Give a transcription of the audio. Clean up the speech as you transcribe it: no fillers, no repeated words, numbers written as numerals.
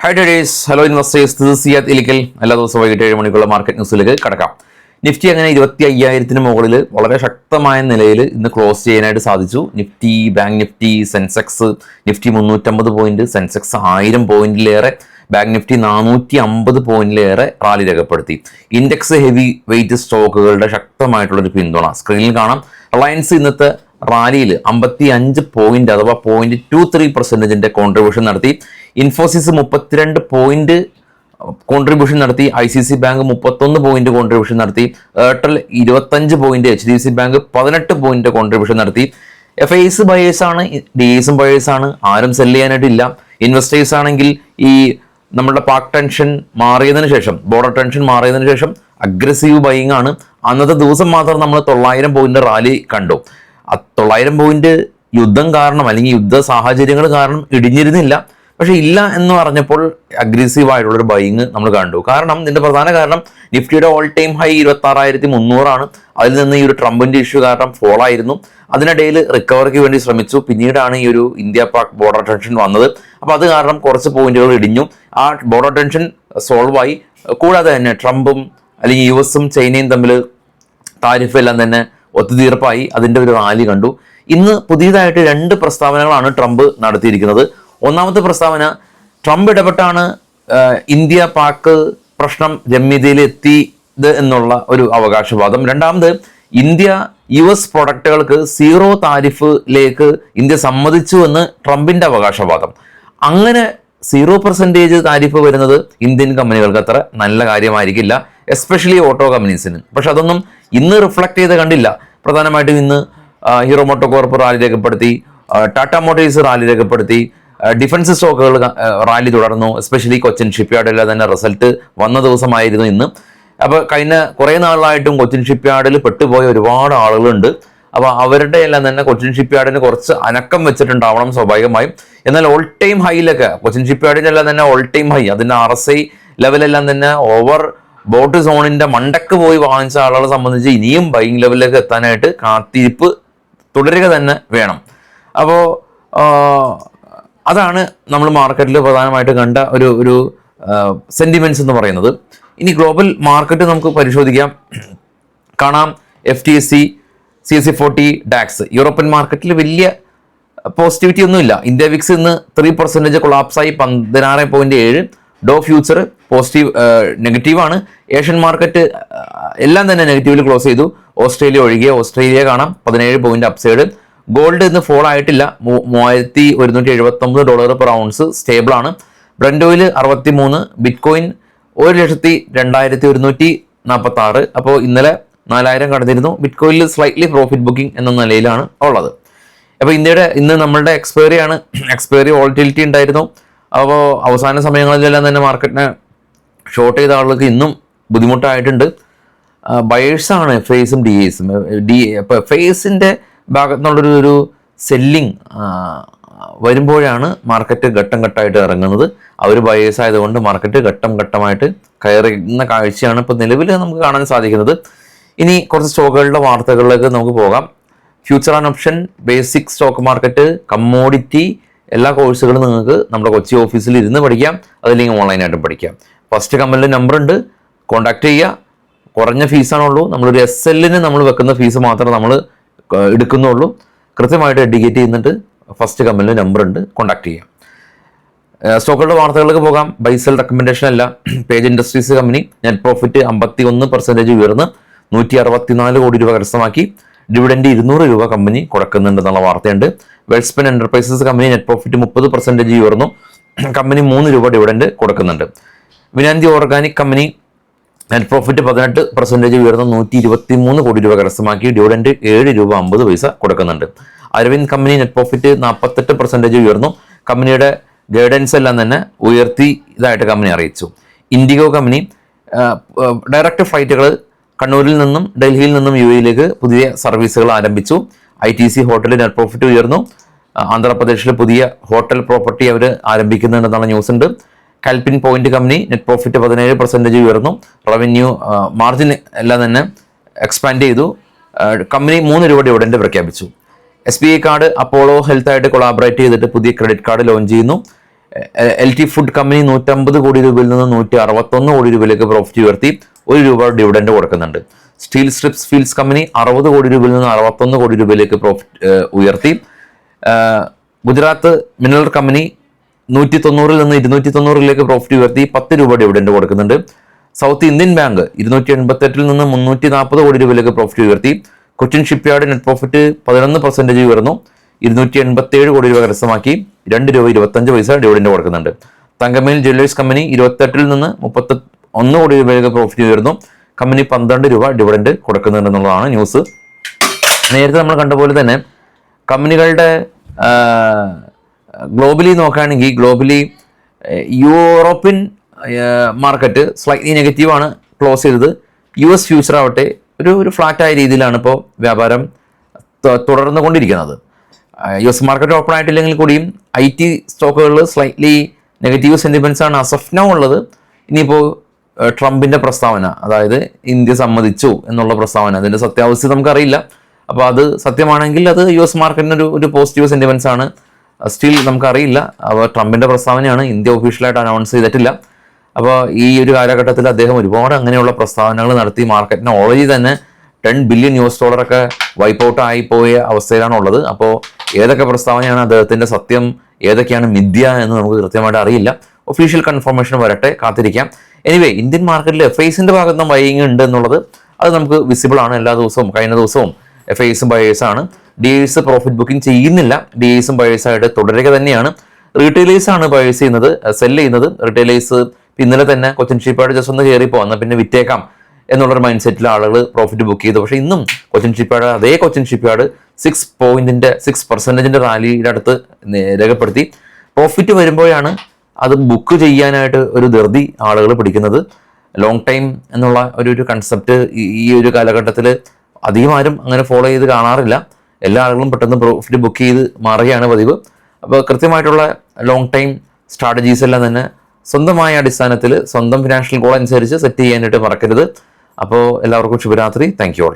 High traders, hello investors, this is Siyad Ilikkal. എല്ലാ ദിവസവും വൈകിട്ട് 7 മണിക്കുള്ള മാർക്കറ്റ് ന്യൂസിലേക്ക് കടക്കാം. നിഫ്റ്റി അങ്ങനെ 25,000 മുകളിൽ വളരെ ശക്തമായ നിലയിൽ ഇന്ന് ക്ലോസ് ചെയ്യാനായിട്ട് സാധിച്ചു. നിഫ്റ്റി, ബാങ്ക് നിഫ്റ്റി, സെൻസെക്സ്, നിഫ്റ്റി 350 പോയിന്റ്, സെൻസെക്സ് 1000 പോയിന്റിലേറെ, ബാങ്ക് നിഫ്റ്റി 450 പോയിന്റിലേറെ റാലി രേഖപ്പെടുത്തി. ഇൻഡെക്സ് ഹെവി വെയിറ്റ് സ്റ്റോക്കുകളുടെ ശക്തമായിട്ടുള്ളൊരു പിന്തുണ സ്ക്രീനിൽ കാണാം. റിലയൻസ് ഇന്നത്തെ റാലിയിൽ 55 പോയിന്റ് അഥവാ 0.23% കോൺട്രിബ്യൂഷൻ നടത്തി. ഇൻഫോസിസ് 32 പോയിന്റ് കോൺട്രിബ്യൂഷൻ നടത്തി. ICICI ബാങ്ക് 31 പോയിന്റ് കോൺട്രിബ്യൂഷൻ നടത്തി. Airtel 25 point, HDFC bank 18 point contribution നടത്തി. FIs ബയേഴ്സ് ആണ്, DIs ബയേഴ്സ് ആണ്, ആരും സെല് ചെയ്യാനായിട്ടില്ല. ഇൻവെസ്റ്റേഴ്സ് ആണെങ്കിൽ ഈ നമ്മുടെ പാക് ടെൻഷൻ മാറിയതിനു ശേഷം, ബോർഡർ ടെൻഷൻ മാറിയതിനു ശേഷം അഗ്രസീവ് ബൈയിങ് ആണ്. അന്നത്തെ ദിവസം മാത്രം നമ്മൾ 900 പോയിന്റ് റാലി കണ്ടു. 900 പോയിന്റ് യുദ്ധം കാരണം അല്ലെങ്കിൽ യുദ്ധ സാഹചര്യങ്ങൾ കാരണം ഇടിഞ്ഞിരുന്നില്ല. പക്ഷെ ഇല്ല എന്ന് പറഞ്ഞപ്പോൾ അഗ്രസീവ് ആയിട്ടുള്ളൊരു ബൈയിങ് നമ്മൾ കണ്ടു. കാരണം ഇതിന്റെ പ്രധാന കാരണം നിഫ്റ്റിയുടെ ഓൾ ടൈം ഹൈ 26,300 ആണ്. അതിൽ നിന്ന് ഈ ഒരു ട്രംപിന്റെ ഇഷ്യൂ കാരണം ഫോൾ ആയിരുന്നു. അതിനിടയിൽ റിക്കവറിക്ക് വേണ്ടി ശ്രമിച്ചു. പിന്നീടാണ് ഈ ഒരു ഇന്ത്യ പാക് ബോർഡർ ടെൻഷൻ വന്നത്. അപ്പോൾ അത് കാരണം കുറച്ച് പോയിന്റുകൾ ഇടിഞ്ഞു. ആ ബോർഡർ ടെൻഷൻ സോൾവ് ആയി. കൂടാതെ തന്നെ ട്രംപും അല്ലെങ്കിൽ US-ഉം ചൈനയും തമ്മിൽ താരിഫ് എല്ലാം തന്നെ ഒത്തുതീർപ്പായി. അതിന്റെ ഒരു റാലി കണ്ടു. ഇന്ന് പുതിയതായിട്ട് 2 പ്രസ്താവനകളാണ് ട്രംപ് നടത്തിയിരിക്കുന്നത്. ഒന്നാമത്തെ പ്രസ്താവന, ട്രംപ് ഇടപെട്ടാണ് ഇന്ത്യ പാക് പ്രശ്നം രമ്യതയിൽ എത്തിയത് എന്നുള്ള ഒരു അവകാശവാദം. രണ്ടാമത്, ഇന്ത്യ US പ്രൊഡക്റ്റുകൾക്ക് 0 താരിഫിലേക്ക് ഇന്ത്യ സമ്മതിച്ചു എന്ന് ട്രംപിന്റെ അവകാശവാദം. അങ്ങനെ 0% താരിഫ് വരുന്നത് ഇന്ത്യൻ കമ്പനികൾക്ക് അത്ര നല്ല കാര്യമായിരിക്കില്ല, എസ്പെഷ്യലി ഓട്ടോ കമ്പനീസിന്. പക്ഷെ അതൊന്നും ഇന്ന് റിഫ്ലക്ട് ചെയ്ത് കണ്ടില്ല. പ്രധാനമായിട്ടും ഇന്ന് ഹീറോ മോട്ടോ കോർപ്പ് റാലി രേഖപ്പെടുത്തി, ടാറ്റ മോട്ടോഴ്സ് റാലി രേഖപ്പെടുത്തി, ഡിഫൻസ് സ്റ്റോക്കുകൾ റാലി തുടർന്നു. എസ്പെഷ്യലി കൊച്ചിൻ ഷിപ്പ്യാർഡിലെ തന്നെ റിസൾട്ട് വന്ന ദിവസമായിരുന്നു ഇന്ന്. അപ്പോൾ കഴിഞ്ഞ കുറേ നാളായിട്ടും കൊച്ചിൻ ഷിപ്പ്യാർഡിൽ പെട്ടുപോയ ഒരുപാട് ആളുകളുണ്ട്. അപ്പോൾ അവരുടെ എല്ലാം തന്നെ കൊച്ചിൻ ഷിപ്പ്യാർഡിന് കുറച്ച് അനക്കം വെച്ചിട്ടുണ്ടാവണം സ്വാഭാവികമായും. എന്നാൽ ഓൾ ടൈം ഹൈയിലൊക്കെ കൊച്ചിൻ ഷിപ്പ്യാർഡിനെല്ലാം തന്നെ ഓൾ ടൈം ഹൈ, അതിൻ്റെ RSI ലെവലെല്ലാം തന്നെ ഓവർ ബോട്ട് സോണിന്റെ മണ്ടക്ക് പോയി വാങ്ങിച്ച ആളുകളെ സംബന്ധിച്ച് ഇനിയും ബൈയിങ് ലെവലിലേക്ക് എത്താനായിട്ട് കാത്തിരിപ്പ് തുടരുക തന്നെ വേണം. അപ്പോൾ അതാണ് നമ്മൾ മാർക്കറ്റിൽ പ്രധാനമായിട്ട് കണ്ട ഒരു സെന്റിമെന്റ്സ് എന്ന് പറയുന്നത്. ഇനി ഗ്ലോബൽ മാർക്കറ്റ് നമുക്ക് പരിശോധിക്കാം. കാണാം FTSE, CAC 40, DAX. യൂറോപ്യൻ മാർക്കറ്റിൽ വലിയ പോസിറ്റിവിറ്റി ഒന്നുമില്ല. ഇന്ത്യ വിക്സ് ഇന്ന് 3% കൊളാപ്സായി 16.7. ഡോ ഫ്യൂച്ചർ പോസിറ്റീവ് നെഗറ്റീവാണ്. ഏഷ്യൻ മാർക്കറ്റ് എല്ലാം തന്നെ നെഗറ്റീവിൽ ക്ലോസ് ചെയ്തു, ഓസ്ട്രേലിയ ഒഴികെ. ഓസ്ട്രേലിയ കാണാം 17 പോയിന്റ് അപ്സൈഡ്. ഗോൾഡ് ഇന്ന് ഫോൾ ആയിട്ടില്ല, $3,179 പെർ ഔൺസ് സ്റ്റേബിൾ ആണ്. Brent oil 63, bitcoin 1,02,146. അപ്പോൾ ഇന്നലെ 4,000 കടന്നിരുന്നു. ബിറ്റ്കോയിനിൽ സ്ലൈറ്റ്ലി പ്രോഫിറ്റ് ബുക്കിംഗ് എന്ന നിലയിലാണ് ഉള്ളത്. അപ്പോൾ ഇന്ന് നമ്മളുടെ എക്സ്പയറി വോളറ്റിലിറ്റി ഉണ്ടായിരുന്നു. അപ്പോൾ അവസാന സമയങ്ങളിലെല്ലാം തന്നെ മാർക്കറ്റിനെ ഷോർട്ട് ചെയ്ത ആളുകൾക്ക് ഇന്നും ബുദ്ധിമുട്ടായിട്ടുണ്ട്. ബയേഴ്സാണ് FIs-ഉം DIs-ഉം. ഇപ്പോൾ FIs-ന്റെ ഭാഗത്തു നിന്നുള്ളൊരു സെല്ലിങ് വരുമ്പോഴാണ് മാർക്കറ്റ് ഘട്ടം ഘട്ടമായിട്ട് ഇറങ്ങുന്നത്. അവർ ബയേഴ്സ് ആയതുകൊണ്ട് മാർക്കറ്റ് ഘട്ടം ഘട്ടമായിട്ട് കയറുന്ന കാഴ്ചയാണ് ഇപ്പോൾ നിലവിൽ നമുക്ക് കാണാൻ സാധിക്കുന്നത്. ഇനി കുറച്ച് സ്റ്റോക്കുകളുടെ വാർത്തകളിലേക്ക് നമുക്ക് പോകാം. Future and option, basic stock market, commodity, എല്ലാ കോഴ്സുകളും നിങ്ങൾക്ക് നമ്മുടെ കൊച്ചി ഓഫീസിൽ ഇരുന്ന് പഠിക്കാം, അതല്ലെങ്കിൽ ഓൺലൈനായിട്ടും പഠിക്കാം. ഫസ്റ്റ് കമ്പനിയിൽ നമ്പർ ഉണ്ട്, കോൺടാക്ട് ചെയ്യുക. കുറഞ്ഞ ഫീസാണുള്ളൂ. നമ്മളൊരു SL-ന് നമ്മൾ വെക്കുന്ന ഫീസ് മാത്രമേ നമ്മൾ എടുക്കുന്നുള്ളൂ. കൃത്യമായിട്ട് എഡ്യൂക്കേറ്റ് ചെയ്യുന്നുണ്ട്. ഫസ്റ്റ് കമ്പനിയിൽ നമ്പർ ഉണ്ട്, കോൺടാക്ട് ചെയ്യാം. സ്റ്റോക്കുകളുടെ വാർത്തകളിലേക്ക് പോകാം. ബൈസെൽ റെക്കമെൻഡേഷൻ അല്ല. Page industries company net profit 51% ഉയർന്ന് 164 കോടി രൂപ കരസ്ഥമാക്കി. ഡിവിഡൻഡ് 200 രൂപ കമ്പനി കൊടുക്കുന്നുണ്ട് എന്നുള്ള വാർത്തയുണ്ട്. Welspun Enterprises company net profit 30% ഉയർന്നു. കമ്പനി 3 രൂപ ഡിവിഡൻഡ് കൊടുക്കുന്നുണ്ട്. Vinati Organic company net profit 18% ഉയർന്ന് 123 കോടി രൂപ കരസ്ഥമാക്കി. ഡിവിഡൻഡ് 7 രൂപ 50 പൈസ കൊടുക്കുന്നുണ്ട്. അരവിന്ദ് കമ്പനി നെറ്റ് പ്രോഫിറ്റ് 48% ഉയർന്നു. കമ്പനിയുടെ ഗൈഡൻസ് എല്ലാം തന്നെ ഉയർത്തി ഇതായിട്ട് കമ്പനി അറിയിച്ചു. ഇൻഡിഗോ കമ്പനി ഡയറക്റ്റ് ഫ്ലൈറ്റുകൾ കണ്ണൂരിൽ നിന്നും ഡൽഹിയിൽ നിന്നും UAE-യിലേക്ക് പുതിയ സർവീസുകൾ ആരംഭിച്ചു. ITC ഹോട്ടലിൽ നെറ്റ് പ്രോഫിറ്റ് ഉയർന്നു. ആന്ധ്രാപ്രദേശിൽ പുതിയ ഹോട്ടൽ പ്രോപ്പർട്ടി അവർ ആരംഭിക്കുന്നുണ്ടെന്നുള്ള ന്യൂസ് ഉണ്ട്. കാൽപിൻ പോയിന്റ് കമ്പനി നെറ്റ് പ്രോഫിറ്റ് 17% ഉയർന്നു. റവന്യൂ മാർജിൻ എല്ലാം തന്നെ എക്സ്പാൻഡ് ചെയ്തു. കമ്പനി 3 രൂപ ഡിവിഡൻഡ് പ്രഖ്യാപിച്ചു. SBI കാർഡ് അപ്പോളോ ഹെൽത്ത് ആയിട്ട് കൊളാബറേറ്റ് ചെയ്തിട്ട് പുതിയ ക്രെഡിറ്റ് കാർഡ് ലോഞ്ച് ചെയ്യുന്നു. LT ഫുഡ് കമ്പനി 150 കോടി രൂപയിൽ നിന്ന് 161 കോടി രൂപയിലേക്ക് പ്രോഫിറ്റ് ഉയർത്തി ₹1 ഡിവിഡൻഡ് കൊടുക്കുന്നുണ്ട്. സ്റ്റീൽ സ്ട്രിപ്സ് ഫീൽഡ്സ് കമ്പനി 60 കോടി രൂപയിൽ നിന്ന് 61 കോടി രൂപയിലേക്ക് പ്രോഫിറ്റ് ഉയർത്തി. ഗുജറാത്ത് മിനറൽ കമ്പനി 190 നിന്ന് 290 പ്രോഫിറ്റ് ഉയർത്തി ₹10 ഡിവിഡൻഡ് കൊടുക്കുന്നുണ്ട്. സൗത്ത് ഇന്ത്യൻ ബാങ്ക് 288 നിന്ന് 340 കോടി രൂപയിലേക്ക് പ്രോഫിറ്റ് ഉയർത്തി. കൊച്ചിൻ ഷിപ്പ്യാർഡ് നെറ്റ് പ്രോഫിറ്റ് 11% ഉയർന്നു 287 കോടി രൂപ കരസ്ഥമാക്കി ₹2.25 ഡിവിഡൻഡ് കൊടുക്കുന്നുണ്ട്. തങ്കമയിൽ ജ്വല്ലേഴ്സ് കമ്പനി 28 നിന്ന് 31 കോടി രൂപയിലേക്ക് പ്രോഫിറ്റ് ഉയർന്നു. കമ്പനി ₹12 ഡിവിഡൻഡ് കൊടുക്കുന്നുണ്ട് എന്നുള്ളതാണ് ന്യൂസ്. നേരത്തെ നമ്മൾ കണ്ട പോലെ തന്നെ കമ്പനികളുടെ ഗ്ലോബലി നോക്കുകയാണെങ്കിൽ ഗ്ലോബലി യൂറോപ്യൻ മാർക്കറ്റ് സ്ലൈറ്റ്ലി നെഗറ്റീവാണ് ക്ലോസ് ചെയ്തത്. US ഫ്യൂച്ചർ ആവട്ടെ ഒരു ഫ്ലാറ്റായ രീതിയിലാണ് ഇപ്പോൾ വ്യാപാരം തുടർന്നുകൊണ്ടിരിക്കുന്നത്. US മാർക്കറ്റ് ഓപ്പൺ ആയിട്ടില്ലെങ്കിൽ കൂടിയും IT സ്റ്റോക്കുകളിൽ സ്ലൈറ്റ്ലി നെഗറ്റീവ് സെന്റിമെന്റ്സ് ആണ് അസഫ്നോ ഉള്ളത്. ഇനിയിപ്പോൾ ട്രംപിന്റെ പ്രസ്താവന, അതായത് ഇന്ത്യ സമ്മതിച്ചു എന്നുള്ള പ്രസ്താവന, അതിന്റെ സത്യാവസ്ഥ നമുക്കറിയില്ല. അപ്പോൾ അത് സത്യമാണെങ്കിൽ അത് US മാർക്കറ്റിന് ഒരു പോസിറ്റീവ് സെന്റിമെന്റ്സ് ആണ്. സ്റ്റിൽ നമുക്കറിയില്ല. അപ്പോൾ ട്രംപിന്റെ പ്രസ്താവനയാണ്, ഇന്ത്യ ഒഫീഷ്യലായിട്ട് അനൗൺസ് ചെയ്തിട്ടില്ല. അപ്പോൾ ഈ ഒരു കാലഘട്ടത്തിൽ അദ്ദേഹം ഒരുപാട് അങ്ങനെയുള്ള പ്രസ്താവനകൾ നടത്തി മാർക്കറ്റിന് ഓൾറെഡി തന്നെ $10 ബില്യൺ വൈപ്പ് ഔട്ട് ആയി പോയ അവസ്ഥയിലാണ് ഉള്ളത്. അപ്പോൾ ഏതൊക്കെ പ്രസ്താവനയാണ് അദ്ദേഹത്തിന്റെ സത്യം, ഏതൊക്കെയാണ് മിഥ്യ എന്ന് നമുക്ക് കൃത്യമായിട്ട് അറിയില്ല. ഒഫീഷ്യൽ കൺഫർമേഷൻ വരട്ടെ, കാത്തിരിക്കാം. എനിവേ, ഇന്ത്യൻ മാർക്കറ്റിൽ FISന്റെ ഭാഗത്ത് നിന്ന് ബൈയിങ് ഉണ്ട് എന്നുള്ളത് അത് നമുക്ക് വിസിബിൾ ആണ്. എല്ലാ ദിവസവും കഴിഞ്ഞ ദിവസവും FISും ബയേഴ്സാണ്. DIs പ്രോഫിറ്റ് ബുക്കിംഗ് ചെയ്യുന്നില്ല. DIsും ബയേഴ്സായിട്ട് തുടരുക തന്നെയാണ്. റീറ്റെയിലേഴ്സാണ് ബയേഴ്സ് ചെയ്യുന്നത്, സെല് ചെയ്യുന്നത്. റീറ്റെയിലേഴ്സ് ഇന്നലെ തന്നെ കൊച്ചിൻ ഷിപ്പ്യാർഡ് ജസ്റ്റ് ഒന്ന് കയറി പോകുന്ന പിന്നെ വിറ്റേക്കാം എന്നുള്ളൊരു മൈൻഡ് സെറ്റിൽ ആളുകൾ പ്രോഫിറ്റ് ബുക്ക് ചെയ്തു. പക്ഷേ ഇന്നും അതേ കൊച്ചിൻ ഷിപ്പ്യാർഡ് 6% റാലിയുടെ അടുത്ത് രേഖപ്പെടുത്തി. പ്രോഫിറ്റ് വരുമ്പോഴാണ് അത് ബുക്ക് ചെയ്യാനായിട്ട് ഒരു ധൃതി ആളുകൾ പിടിക്കുന്നത്. ലോങ് ടൈം എന്നുള്ള ഒരു കൺസെപ്റ്റ് ഈ ഒരു കാലഘട്ടത്തിൽ അധികം ആരും അങ്ങനെ ഫോളോ ചെയ്ത് കാണാറില്ല. എല്ലാ ആളുകളും പെട്ടെന്ന് പ്രോഫിറ്റ് ബുക്ക് ചെയ്ത് മാറുകയാണ് പതിവ്. അപ്പോൾ കൃത്യമായിട്ടുള്ള ലോങ് ടൈം സ്ട്രാറ്റജീസ് എല്ലാം തന്നെ സ്വന്തമായ അടിസ്ഥാനത്തിൽ സ്വന്തം ഫിനാൻഷ്യൽ ഗോൾ അനുസരിച്ച് സെറ്റ് ചെയ്യാനായിട്ട് മറക്കരുത്. അപ്പോൾ എല്ലാവർക്കും ശുഭരാത്രി. Thank you all.